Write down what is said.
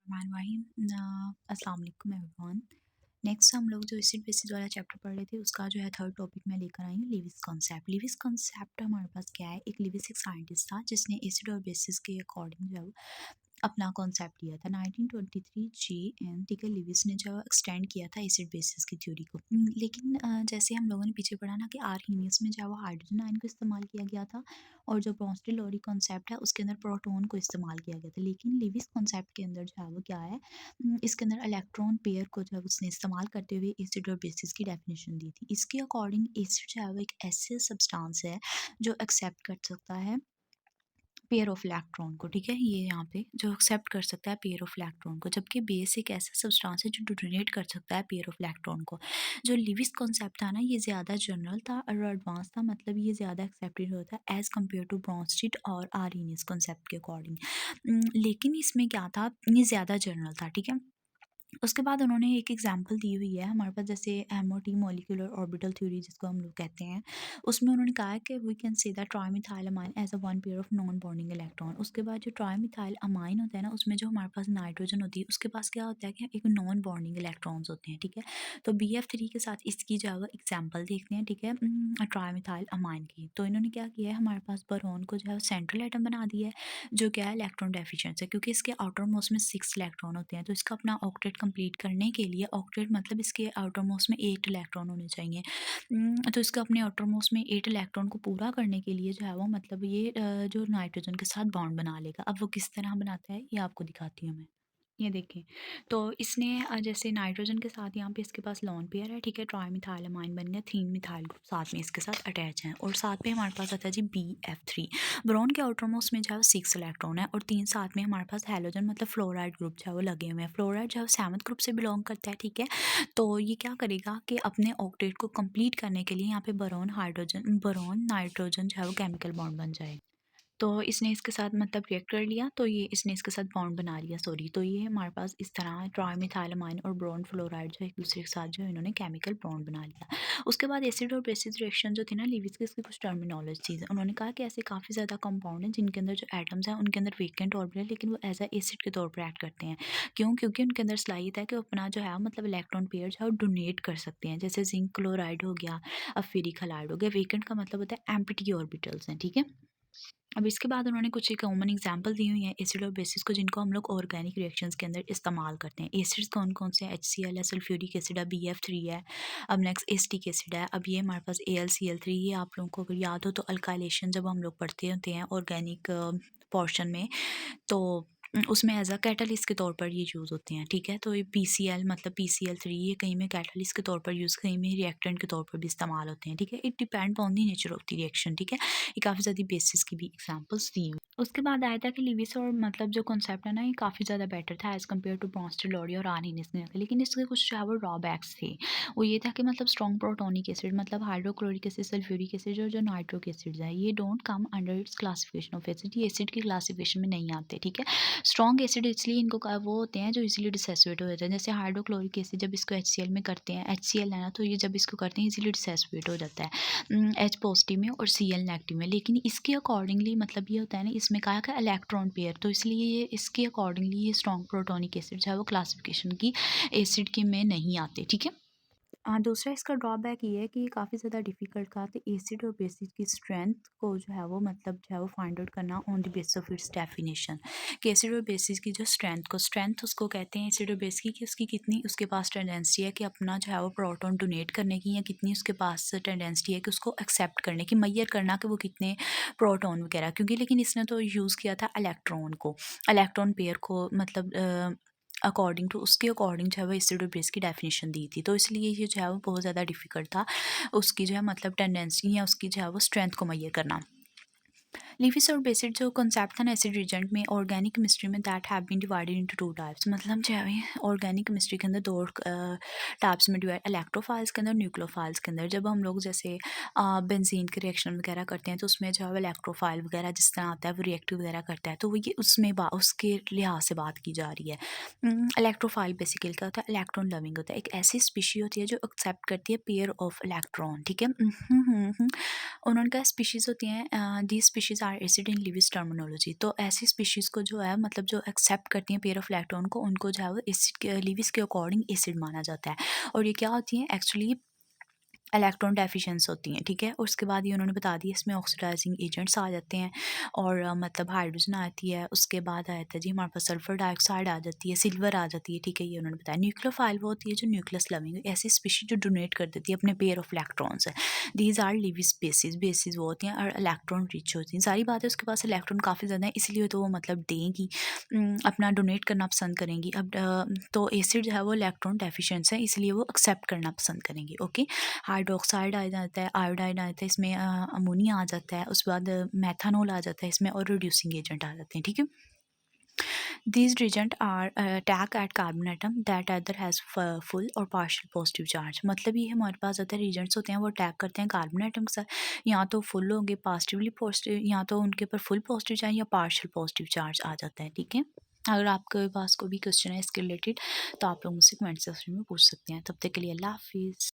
बिस्मिल्लाहिर्रहमानिर्रहीम। अस्सलाम वालेकुम एवरीवन। नेक्स्ट हम लोग जो एसिड बेसिस वाला चैप्टर पढ़ रहे थे उसका जो है थर्ड टॉपिक मैं लेकर आई हूँ लीविस कॉन्सेप्ट। लीविस कॉन्सेप्ट हमारे पास क्या है, एक लीविस एक साइंटिस्ट था जिसने एसिड और बेसिस के अकॉर्डिंग जो है वो अपना कॉन्सेप्ट दिया था 1923 जी। ठीक है, लिविस ने जो एक्सटेंड किया था एसिड बेसिस की थ्योरी को। लेकिन जैसे हम लोगों ने पीछे पढ़ा ना कि आर्हीनियस में जो है वो हाइड्रोजन आयन को इस्तेमाल किया गया था और जो ब्रोंस्टेड-लोरी कॉन्सेप्ट है उसके अंदर प्रोटॉन को इस्तेमाल किया गया था। लेकिन लिविस कॉन्सेप्ट के अंदर जो है वो क्या है, इसके अंदर इलेक्ट्रॉन पेयर को जो है उसने इस्तेमाल करते हुए एसिड और बेसिस की डेफिनेशन दी थी। इसके अकॉर्डिंग एसिड जो है वो एक ऐसे सब्सटेंस है जो एक्सेप्ट कर सकता है पेयर ऑफ इलेक्ट्रॉन को। ठीक है, ये यहाँ पे जो एक्सेप्ट कर सकता है पेयर ऑफ इलेक्ट्रॉन को, जबकि बेस एक ऐसा सब्सटेंस है जो डोनेट कर सकता है पेयर ऑफ इलेक्ट्रॉन को। जो लिविस कॉन्सेप्ट था ना, ये ज़्यादा जनरल था और एडवांस था, मतलब ये ज़्यादा एक्सेप्टेड होता है एज़ कम्पेयर टू ब्रोंस्टेड और आर्हीनियस कॉन्सेप्ट के अकॉर्डिंग। लेकिन इसमें क्या था, ये ज़्यादा जनरल था। ठीक है, उसके बाद उन्होंने एक एग्जांपल दी हुई है हमारे पास, जैसे एमओटी मॉलिक्यूलर ऑर्बिटल थ्योरी जिसको हम लोग कहते हैं। उसमें उन्होंने कहा है कि we can say that trimethylamine as a one pair of non bonding electron. उसके बाद जो ट्राइमिथाइल अमाइन होता है ना, उसमें जो हमारे पास नाइट्रोजन होती है उसके पास क्या होता है कि एक नॉन बॉन्डिंग इलेक्ट्रॉन्स होते हैं। ठीक है, तो BF3 के साथ इसकी जो है एग्जाम्पल देखते हैं। ठीक है, ट्राइमिथाइल अमाइन की। तो इन्होंने क्या किया है, हमारे पास बोरॉन को जो है सेंट्रल एटम बना दिया है जो क्या है इलेक्ट्रॉन डेफिशिएंट है, क्योंकि इसके आउटर मोस्ट में 6 इलेक्ट्रॉन होते हैं। तो इसका अपना ऑक्टेट कंप्लीट करने के लिए, ऑक्टेट मतलब इसके आउटर मोस्ट में 8 इलेक्ट्रॉन होने चाहिए। तो इसका अपने आउटर मोस्ट में 8 इलेक्ट्रॉन को पूरा करने के लिए जो है वो मतलब ये जो नाइट्रोजन के साथ बॉन्ड बना लेगा। अब वो किस तरह बनाता है ये आपको दिखाती हूँ मैं। ये देखें, तो इसने जैसे नाइट्रोजन के साथ यहाँ पे इसके पास लोन पेयर है। ठीक है, ट्राइमिथाइल अमाइन बन गया, 3 मिथाइल ग्रुप साथ में इसके साथ अटैच हैं और साथ में हमारे पास आता है जी BF3। ब्रोन के आउटरमोस्ट में जो है 6 इलेक्ट्रॉन है और 3 साथ में हमारे पास हैलोजन मतलब फ्लोराइड ग्रुप जो है वो लगे हुए हैं। फ्लोराइड जो है 7th ग्रुप से बिलोंग करता है। ठीक है, तो ये क्या करेगा कि अपने ऑक्टेट को कंप्लीट करने के लिए यहाँ पे बोरॉन नाइट्रोजन जो है वो केमिकल बॉन्ड बन जाएगा। तो इसने इसके साथ मतलब रिएक्ट कर लिया, तो ये इसने इसके साथ बॉन्ड बना लिया, सॉरी। तो ये हमारे पास इस तरह ट्राइमिथाइलमाइन और ब्रोन फ्लोराइड जो एक दूसरे के साथ जो इन्होंने केमिकल बॉन्ड बना लिया। उसके बाद एसिड और बेसिस रिएक्शन जो थी ना लिविस की, इसकी कुछ टर्मिनोलॉजी चीज़ है। उन्होंने कहा कि ऐसे काफ़ी ज़्यादा कंपाउंड हैं जिनके अंदर जो एटम्स हैं उनके अंदर वेकेंट ऑर्बिटल है, लेकिन वो एज अ एसिड के तौर पर एक्ट करते हैं। क्यों? क्योंकि उनके अंदर सलाहियत है कि वो अपना जो है मतलब इलेक्ट्रॉन पेयर जो है वो डोनेट कर सकते हैं। जैसे जिंक क्लोराइड हो गया, अब फेरिक हैलाइड हो गया। वेकेंट का मतलब होता है एम्प्टी ऑर्बिटल्स हैं। ठीक है, अब इसके बाद उन्होंने कुछ एक कॉमन एग्जांपल दी हुई हैं एसिड और बेसिस को, जिनको हम लोग ऑर्गेनिक रिएक्शंस के अंदर इस्तेमाल करते हैं। एसिड्स कौन कौन से हैं? HCl है, सल्फ्यूरिक एसिड है, BF3 है। अब नेक्स्ट एसिटिक एसिड है। अब ये हमारे पास AlCl3। ये आप लोगों को अगर याद हो तो अल्काइलेशन जब हम लोग पढ़ते होते हैं ऑर्गेनिक पोर्शन में, तो उसमें एज अ कैटलिस्ट के तौर पर ये यूज़ होते हैं। ठीक है, तो ये PCl मतलब PCl3 ये कहीं में कैटलिस्ट के तौर पर यूज़, कहीं में रिएक्टेंट के तौर पर भी इस्तेमाल होते हैं। ठीक है, it depend on the nature of the reaction. ठीक है, ये काफ़ी ज़्यादा बेसिस की भी एग्जांपल्स दी हुई। उसके बाद आया था कि लिविस और मतलब जो कॉन्सेप्ट है ना, ये काफ़ी ज़्यादा बेटर था एज़ कम्पेयर टू ब्रोंस्टेड-लोरी और आर्हीनियस ने, लेकिन इसके कुछ जो है वो ड्रॉबैक्स थे। वो ये था कि मतलब स्ट्रॉन्ग प्रोटोनिक एसिड मतलब हाइड्रोक्लोरिक एसिड, सल्फ्यूरिक एसिड और जो नाइट्रिक एसिड्स हैं, ये don't come under its classification of acid. ये एसिड की क्लासिफिकेशन में नहीं आते। ठीक है, स्ट्रॉन्ग एसिड इसलिए इनको वो होते हैं जो इजीली डिसोसिएट हो जाते हैं। जैसे हाइड्रोक्लोरिक एसिड जब इसको HCl में करते हैं, HCl है ना, तो ये जब इसको करते हैं इजीली डिसोसिएट हो जाता है H पॉजिटिव में और Cl नेगेटिव में। लेकिन इसके अकॉर्डिंगली मतलब ये होता है ना, इसमें कहा कि इलेक्ट्रॉन पेयर, तो इसलिए ये इसके अकॉर्डिंगली ये स्ट्रॉन्ग प्रोटोनिक एसिड जो है वो क्लासिफिकेशन की एसिड के में नहीं आते। ठीक है, दूसरा इसका ड्रॉबैक ये है कि ये काफ़ी ज़्यादा डिफ़िकल्ट था कि एसिड और बेसिस की स्ट्रेंथ को जो है वो मतलब जो है वो फाइंड आउट करना on the basis of its definition. कि एसिड और बेसिस की जो स्ट्रेंथ उसको कहते हैं एसिड और बेस की, कि उसकी कितनी उसके पास टेंडेंसी है कि अपना जो है वो प्रोटॉन डोनेट करने की, या कितनी उसके पास टेंडेंसी है कि उसको एक्सेप्ट करने की, मैयर करना कि वो कितने प्रोटॉन वगैरह। क्योंकि लेकिन इसने तो यूज़ किया था इलेक्ट्रॉन को, इलेक्ट्रॉन पेयर को, मतलब अकॉर्डिंग टू उसके अकॉर्डिंग जो है वो एसिड और बेस की डेफिनेशन दी थी। तो इसलिए ये जो है वो बहुत ज़्यादा डिफिकल्ट था उसकी जो है मतलब टेंडेंसी या उसकी जो है वो स्ट्रेंथ को मैयर करना। लिविस और बेसिड जो कॉन्सेप्ट था ना एसिड रिएजेंट में ऑर्गेनिक केमिस्ट्री में, that have been divided into 2 types. मतलब जो है ऑर्गेनिक केमिस्ट्री के अंदर 2 टाइप्स में डिवाइड, इलेक्ट्रोफाइल्स के अंदर, न्यूक्लियोफाइल्स के अंदर। जब हम लोग जैसे बेंजीन के रिएक्शन वगैरह करते हैं तो उसमें जो है इलेक्ट्रोफाइल वगैरह जिस तरह आता है वो रिएक्टिव वगैरह करता है, तो वो ये उसमें उसके लिहाज से बात की जा रही है। इलेक्ट्रोफाइल बेसिकली क्या होता है, इलेक्ट्रॉन लविंग होता है, एक ऐसी स्पीशी होती है जो एक्सेप्ट करती है पेयर ऑफ इलेक्ट्रॉन। ठीक है, उन्होंने कहा स्पीशीज़ होती हैं, the species are acid in Lewis terminology. तो ऐसी स्पीशीज़ को जो है मतलब जो एक्सेप्ट करती हैं पेयर ऑफ इलेक्ट्रॉन को, उनको जो है वो एसिड के लिविस के अकॉर्डिंग एसिड माना जाता है। और ये क्या होती हैं एक्चुअली इलेक्ट्रॉन डेफिशिएंस होती हैं, ठीक है। और उसके बाद ये उन्होंने बता दिया इसमें ऑक्सीडाइजिंग एजेंट्स आ जाते हैं और मतलब हाइड्रोजन आती है, उसके बाद आ जाता है जी हमारे पास सल्फर डाइऑक्साइड आ जाती है, सिल्वर आ जाती है, ठीक है। ये उन्होंने बताया न्यूक्लियोफाइल वो होती है जो न्यूक्लियस लविंग ऐसी स्पीशीज जो डोनेट कर देती है अपने पेयर ऑफ इलेक्ट्रॉन्स है। दीज आर लिविस बेसिस वो होती हैं और इलेक्ट्रॉन रिच होती हैं। सारी बात है उसके पास इलेक्ट्रॉन काफ़ी ज़्यादा है इसलिए तो वो मतलब देंगी, अपना डोनेट करना पसंद करेंगी। अब तो एसिड जो है वो इलेक्ट्रॉन डेफिशिएंस है इसलिए वो एक्सेप्ट करना पसंद करेंगी, ओके। हाइड्रोक्साइड आ जाता है, आयोडाइड आ जाता है, इसमें अमोनिया आ जाता है, उसके बाद मेथानॉल आ जाता है इसमें और रिड्यूसिंग एजेंट आ जाते हैं, ठीक है। These reagent are attack at carbon atom that either has full और partial positive charge। मतलब ये हमारे पास ज़्यादा reagents होते हैं वो अटैक करते हैं कार्बन एटम के साथ, या तो फुल होंगे पॉजिटिवली पॉजिटिव, या तो उनके ऊपर फुल पॉजिटिव चार्ज या पार्शियल पॉजिटिव चार्ज आ जाता है, ठीक है। अगर आपके पास कोई भी क्वेश्चन है इसके रिलेटेड तो आप लोग मुझसे कमेंट सेक्शन में पूछ सकते हैं। तब तक के लिए अल्लाह हाफिज़।